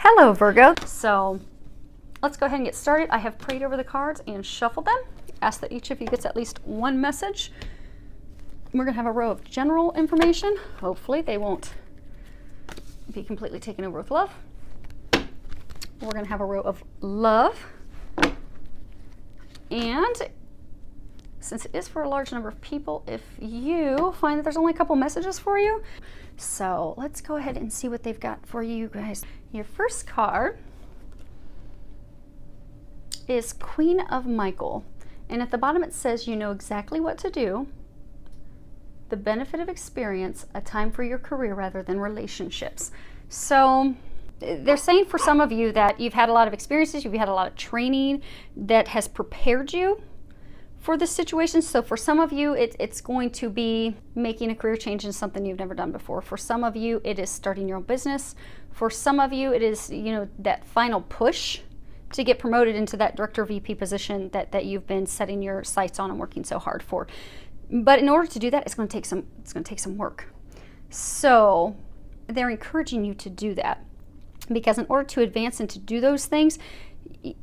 Hello, Virgo. So let's go ahead and get started. I have prayed over the cards and shuffled them. Ask that each of you gets at least one message. We're going to have a row of general information. Hopefully they won't be completely taken over with love. We're going to have a row of love. And since it is for a large number of people, if you find that there's only a couple messages for you, so let's go ahead and see what they've got for you guys. Your first card is Queen of Michael. And at the bottom it says, you know exactly what to do, the benefit of experience, a time for your career rather than relationships. So they're saying for some of you that you've had a lot of experiences, you've had a lot of training that has prepared you for this situation. So for some of you, it's going to be making a career change in something you've never done before. For some of you, it is starting your own business. For some of you, it is, you know, that final push to get promoted into that director VP position that you've been setting your sights on and working so hard for. But in order to do that, it's going to take some work. So they're encouraging you to do that, because in order to advance and to do those things,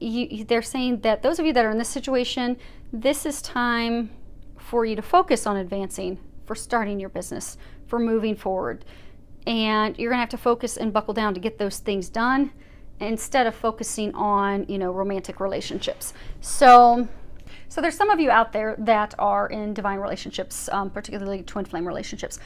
they're saying that those of you that are in this situation, this is time for you to focus on advancing, for starting your business, for moving forward. And you're going to have to focus and buckle down to get those things done instead of focusing on, you know, romantic relationships. So there's some of you out there that are in divine relationships, particularly twin flame relationships.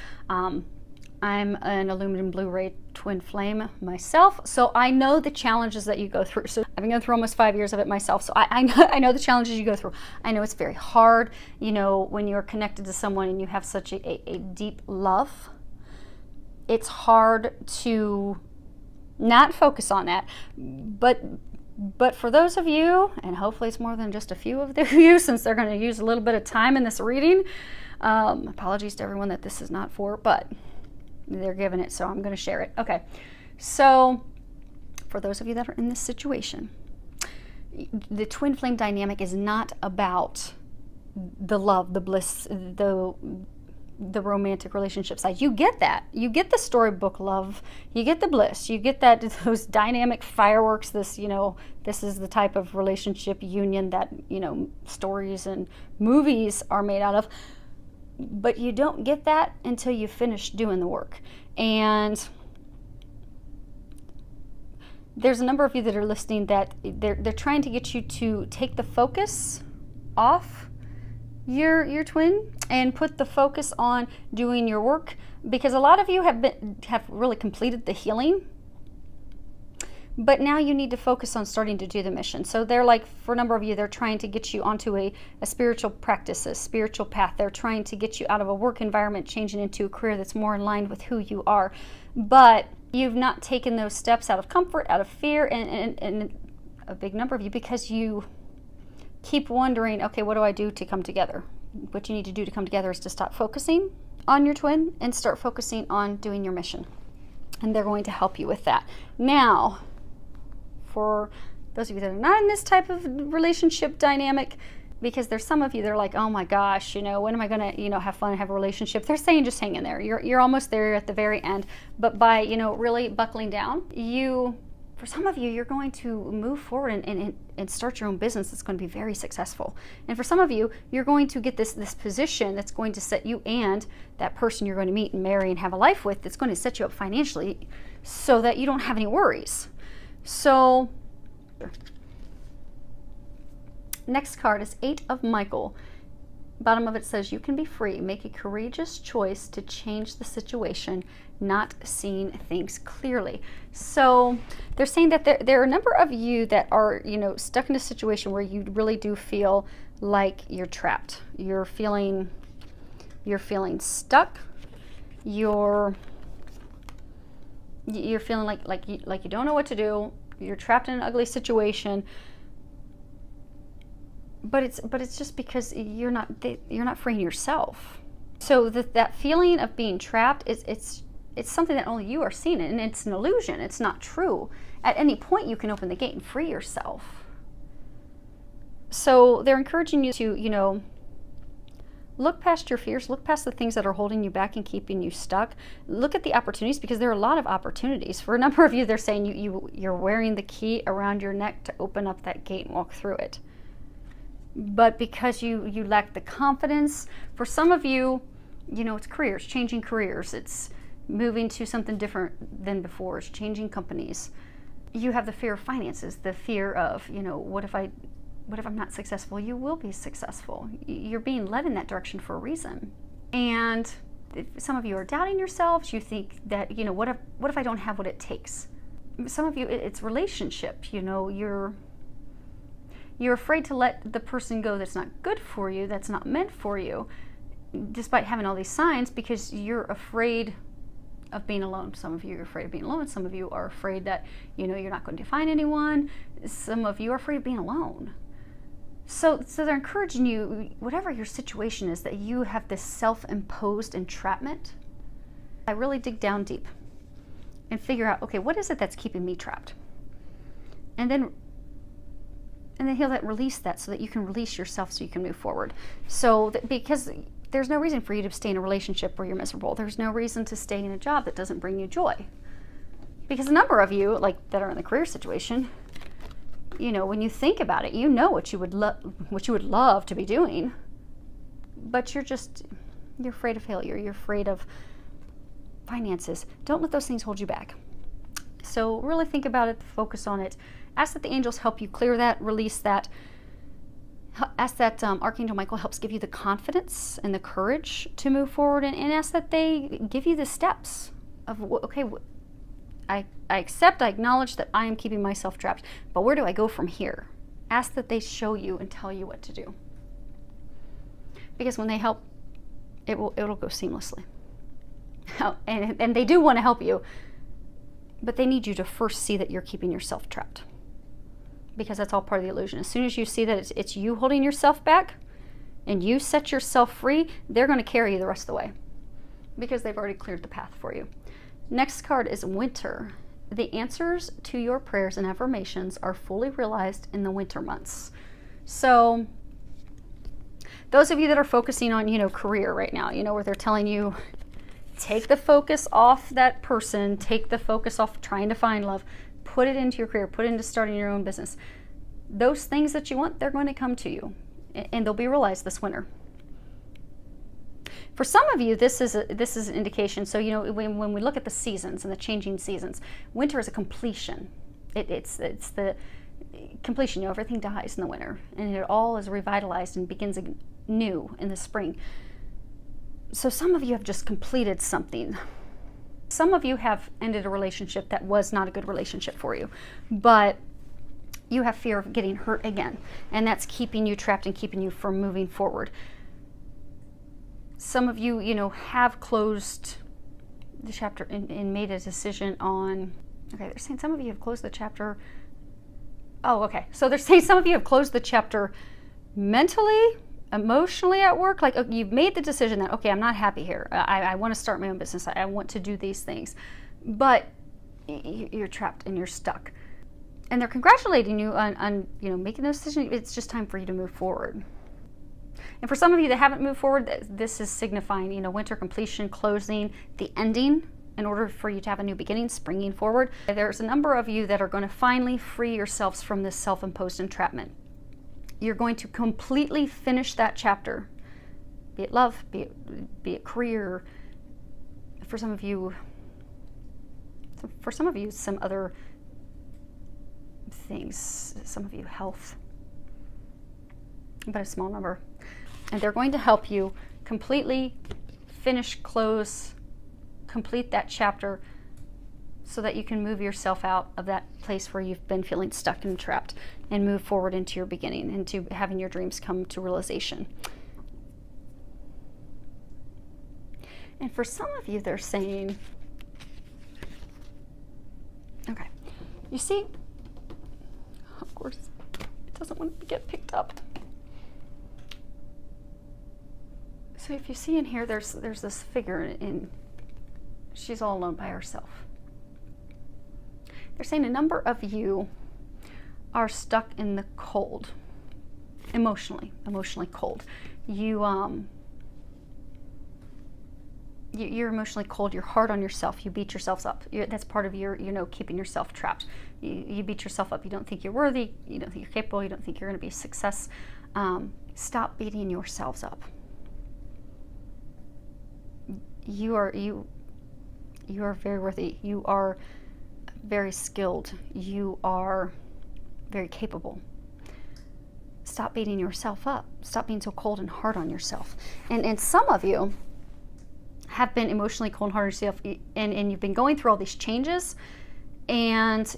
I'm an aluminum blue ray twin flame myself, so I know the challenges that you go through. So I've been going through almost 5 years of it myself, so I know the challenges you go through. I know it's very hard, you know, when you're connected to someone and you have such a deep love. It's hard to not focus on that, but for those of you, and hopefully it's more than just a few of you, since they're going to use a little bit of time in this reading, apologies to everyone that this is not for, but they're giving it, so I'm going to share it. Okay, so for those of you that are in this situation, the twin flame dynamic is not about the love, the bliss, the romantic relationship side. You get that. You get the storybook love. You get the bliss. You get that, those dynamic fireworks. This, you know, this is the type of relationship union that, you know, stories and movies are made out of. But you don't get that until you finish doing the work. And there's a number of you that are listening that they're trying to get you to take the focus off your twin and put the focus on doing your work, because a lot of you have really completed the healing, but now you need to focus on starting to do the mission. So they're like, for a number of you, they're trying to get you onto a spiritual practice, a spiritual path. They're trying to get you out of a work environment, changing into a career that's more in line with who you are. But you've not taken those steps out of comfort, out of fear, and a big number of you, because you keep wondering, okay, what do I do to come together? What you need to do to come together is to stop focusing on your twin and start focusing on doing your mission. And they're going to help you with that. Now, for those of you that are not in this type of relationship dynamic, because there's some of you that are like, oh my gosh, you know, when am I going to, you know, have fun and have a relationship? They're saying just hang in there. You're almost there. You're at the very end. But by, you know, really buckling down, for some of you, you're going to move forward and start your own business that's going to be very successful. And for some of you, you're going to get this position that's going to set you and that person you're going to meet and marry and have a life with, that's going to set you up financially so that you don't have any worries. So next card is 8 of Michael. Bottom of it says, you can be free. Make a courageous choice to change the situation, not seeing things clearly. So they're saying that there are a number of you that are, you know, stuck in a situation where you really do feel like you're trapped. You're feeling stuck. You're feeling like you don't know what to do. You're trapped in an ugly situation. But it's just because you're not freeing yourself. So that feeling of being trapped it's something that only you are seeing, and it's an illusion. It's not true. At any point you can open the gate and free yourself. So they're encouraging you to, you know, Look past your fears, look past the things that are holding you back and keeping you stuck. Look at the opportunities, because there are a lot of opportunities. For a number of you, they're saying you're wearing the key around your neck to open up that gate and walk through it. But because you lack the confidence, for some of you, it's careers, changing careers. It's moving to something different than before. It's changing companies. You have the fear of finances, the fear of, what if I'm not successful? You will be successful. You're being led in that direction for a reason. And if some of you are doubting yourselves. You think that, what if I don't have what it takes? Some of you, it's relationship. You're afraid to let the person go that's not good for you, that's not meant for you, despite having all these signs, because you're afraid of being alone. Some of you are afraid of being alone. Some of you are afraid that, you're not going to find anyone. Some of you are afraid of being alone. So they're encouraging you, whatever your situation is, that you have this self-imposed entrapment. I really dig down deep and figure out, okay, what is it that's keeping me trapped? And then he'll release that so that you can release yourself so you can move forward. Because there's no reason for you to stay in a relationship where you're miserable. There's no reason to stay in a job that doesn't bring you joy. Because a number of you, that are in the career situation, when you think about it, what you would love to be doing, but you're afraid of failure. You're afraid of finances. Don't let those things hold you back. So really think about it, focus on it. Ask that the angels help you clear that, release that. Ask that Archangel Michael helps give you the confidence and the courage to move forward, and ask that they give you the steps of, okay, I accept, I acknowledge that I am keeping myself trapped, but where do I go from here? Ask that they show you and tell you what to do. Because when they help, it'll go seamlessly. And they do want to help you, but they need you to first see that you're keeping yourself trapped. Because that's all part of the illusion. As soon as you see that it's you holding yourself back and you set yourself free, they're going to carry you the rest of the way, because they've already cleared the path for you. Next card is Winter. The answers to your prayers and affirmations are fully realized in the winter months. So those of you that are focusing on, career right now, where they're telling you, take the focus off that person, take the focus off trying to find love, put it into your career, put it into starting your own business. Those things that you want, they're going to come to you, and they'll be realized this winter. For some of you, this is an indication. So, when we look at the seasons and the changing seasons, winter is a completion. It's the completion. Everything dies in the winter, and it all is revitalized and begins anew in the spring. So some of you have just completed something. Some of you have ended a relationship that was not a good relationship for you, but you have fear of getting hurt again, and that's keeping you trapped and keeping you from moving forward. Some of you, have closed the chapter and made a decision on, okay, they're saying some of you have closed the chapter. Oh, okay. So they're saying some of you have closed the chapter mentally, emotionally at work. You've made the decision that, okay, I'm not happy here. I want to start my own business. I want to do these things. But you're trapped and you're stuck. And they're congratulating you on making those decisions. It's just time for you to move forward. And for some of you that haven't moved forward, this is signifying, winter completion, closing, the ending, in order for you to have a new beginning, springing forward. There's a number of you that are going to finally free yourselves from this self-imposed entrapment. You're going to completely finish that chapter, be it love, be it career. For some of you, some other things. Some of you, health, but a small number. And they're going to help you completely finish, close, complete that chapter, so that you can move yourself out of that place where you've been feeling stuck and trapped, and move forward into your beginning, into having your dreams come to realization. And for some of you, they're saying, okay, you see, of course, it doesn't want to get picked up. So if you see in here, there's this figure, and she's all alone by herself. They're saying a number of you are stuck in the cold, emotionally cold. You you're emotionally cold, you're hard on yourself, you beat yourselves up. That's part of your, keeping yourself trapped. You beat yourself up. You don't think you're worthy, you don't think you're capable, you don't think you're going to be a success. Stop beating yourselves up. You are very worthy. You are very skilled. You are very capable. Stop beating yourself up. Stop being so cold and hard on yourself. And some of you have been emotionally cold and hard on yourself, and you've been going through all these changes, and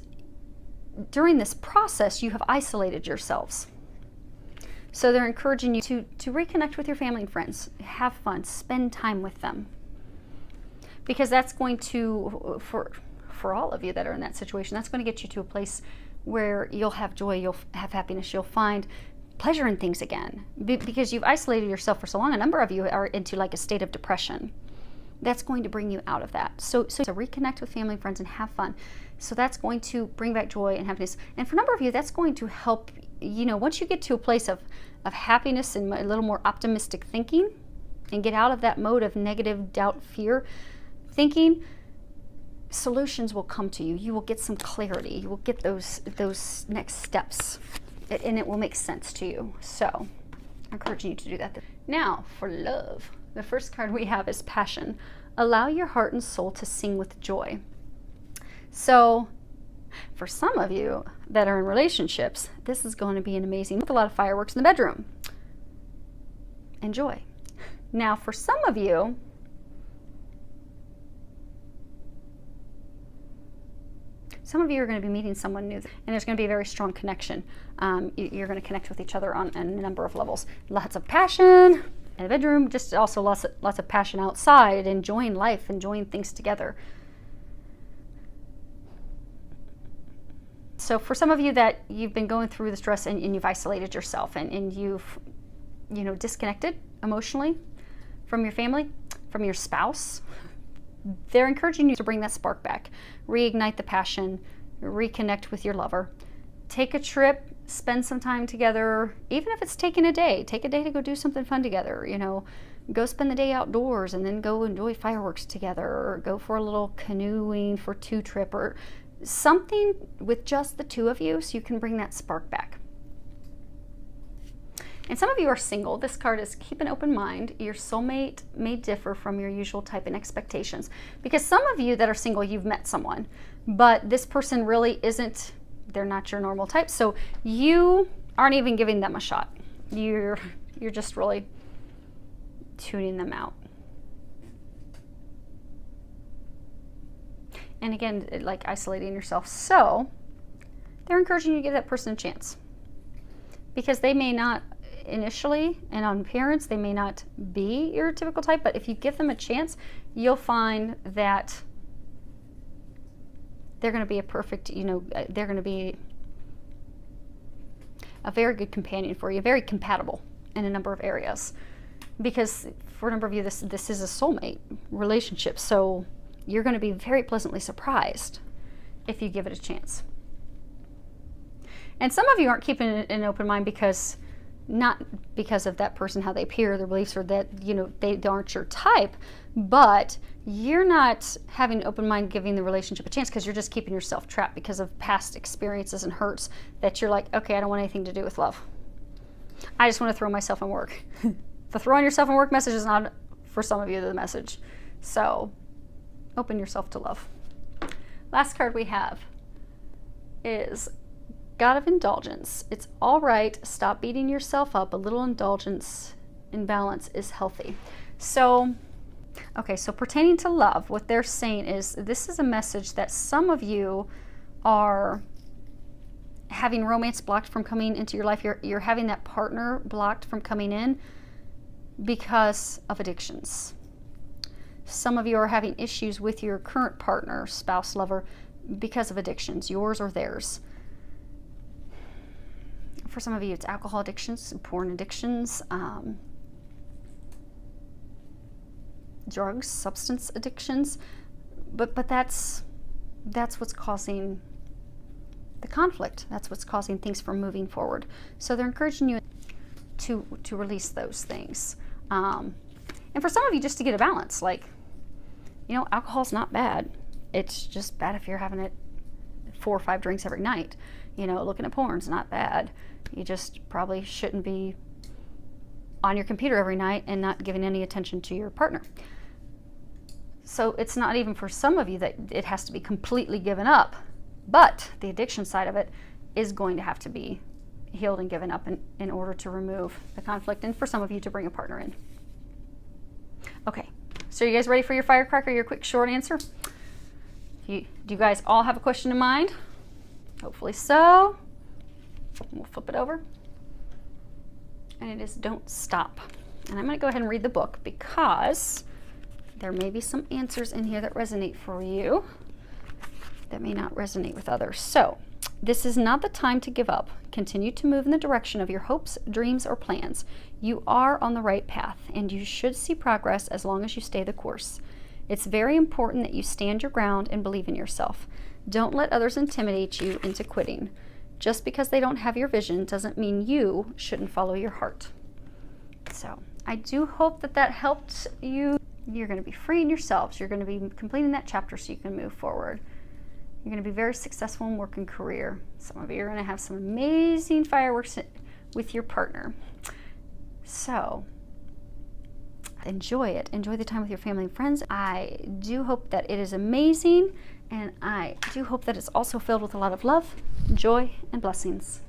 during this process you have isolated yourselves. So they're encouraging you to reconnect with your family and friends. Have fun. Spend time with them. Because that's going to, for all of you that are in that situation, that's going to get you to a place where you'll have joy, you'll have happiness, you'll find pleasure in things again. Because you've isolated yourself for so long, a number of you are into like a state of depression. That's going to bring you out of that. So reconnect with family and friends and have fun. So that's going to bring back joy and happiness. And for a number of you, that's going to help, once you get to a place of happiness and a little more optimistic thinking, and get out of that mode of negative doubt, fear thinking, solutions will come to you. You will get some clarity. You will get those next steps, and it will make sense to you. So I'm encouraging you to do that. Now for love. The first card we have is passion. Allow your heart and soul to sing with joy. So for some of you that are in relationships, this is going to be an amazing, with a lot of fireworks in the bedroom. Enjoy. Now for some of you, are going to be meeting someone new, and there's going to be a very strong connection. You're going to connect with each other on a number of levels. Lots of passion in the bedroom, just also lots of passion outside, enjoying life, enjoying things together. So for some of you that you've been going through the stress and you've isolated yourself and you've disconnected emotionally from your family, from your spouse, they're encouraging you to bring that spark back, reignite the passion, reconnect with your lover, take a trip, spend some time together, even if it's taking a day. Take a day to go do something fun together, go spend the day outdoors and then go enjoy fireworks together, or go for a little canoeing for two trip, or something with just the two of you so you can bring that spark back. And some of you are single. This card is keep an open mind. Your soulmate may differ from your usual type and expectations. Because some of you that are single, you've met someone, but this person really isn't, they're not your normal type. So you aren't even giving them a shot. You're just really tuning them out. And again, like isolating yourself. So they're encouraging you to give that person a chance. Because they may not initially, and on appearance, they may not be your typical type, but if you give them a chance, you'll find that they're going to be a perfect, they're going to be a very good companion for you, very compatible in a number of areas. Because for a number of you, this is a soulmate relationship, so you're going to be very pleasantly surprised if you give it a chance. And some of you aren't keeping an open mind not because of that person, how they appear, their beliefs, or that, they aren't your type, but you're not having an open mind giving the relationship a chance because you're just keeping yourself trapped because of past experiences and hurts that you're like, okay, I don't want anything to do with love. I just want to throw myself in work. The throwing yourself in work message is not, for some of you, the message. So open yourself to love. Last card we have is God of Indulgence. It's all right. Stop beating yourself up. A little indulgence in balance is healthy. So, okay, so pertaining to love, what they're saying is this is a message that some of you are having romance blocked from coming into your life. You're having that partner blocked from coming in because of addictions. Some of you are having issues with your current partner, spouse, lover, because of addictions, yours or theirs. For some of you, it's alcohol addictions, porn addictions, drugs, substance addictions. But that's what's causing the conflict. That's what's causing things from moving forward. So they're encouraging you to release those things. And for some of you, just to get a balance, like You know, alcohol's not bad. It's just bad if you're having it 4 or 5 drinks every night. You know, looking at porn's not bad. You just probably shouldn't be on your computer every night and not giving any attention to your partner. So it's not even for some of you that it has to be completely given up, but the addiction side of it is going to have to be healed and given up in order to remove the conflict, and for some of you to bring a partner in. Okay, so you guys ready for your firecracker, your quick short answer? Do you guys all have a question in mind? Hopefully so. We'll flip it over. And it is don't stop. And I'm going to go ahead and read the book because there may be some answers in here that resonate for you that may not resonate with others. So, this is not the time to give up. Continue to move in the direction of your hopes, dreams, or plans. You are on the right path, and you should see progress as long as you stay the course. It's very important that you stand your ground and believe in yourself. Don't let others intimidate you into quitting. Just because they don't have your vision doesn't mean you shouldn't follow your heart. So, I do hope that that helped you. You're going to be freeing yourselves. You're going to be completing that chapter so you can move forward. You're going to be very successful in work and career. Some of you are going to have some amazing fireworks with your partner. So, enjoy it. Enjoy the time with your family and friends. I do hope that it is amazing, and I do hope that it's also filled with a lot of love, joy, and blessings.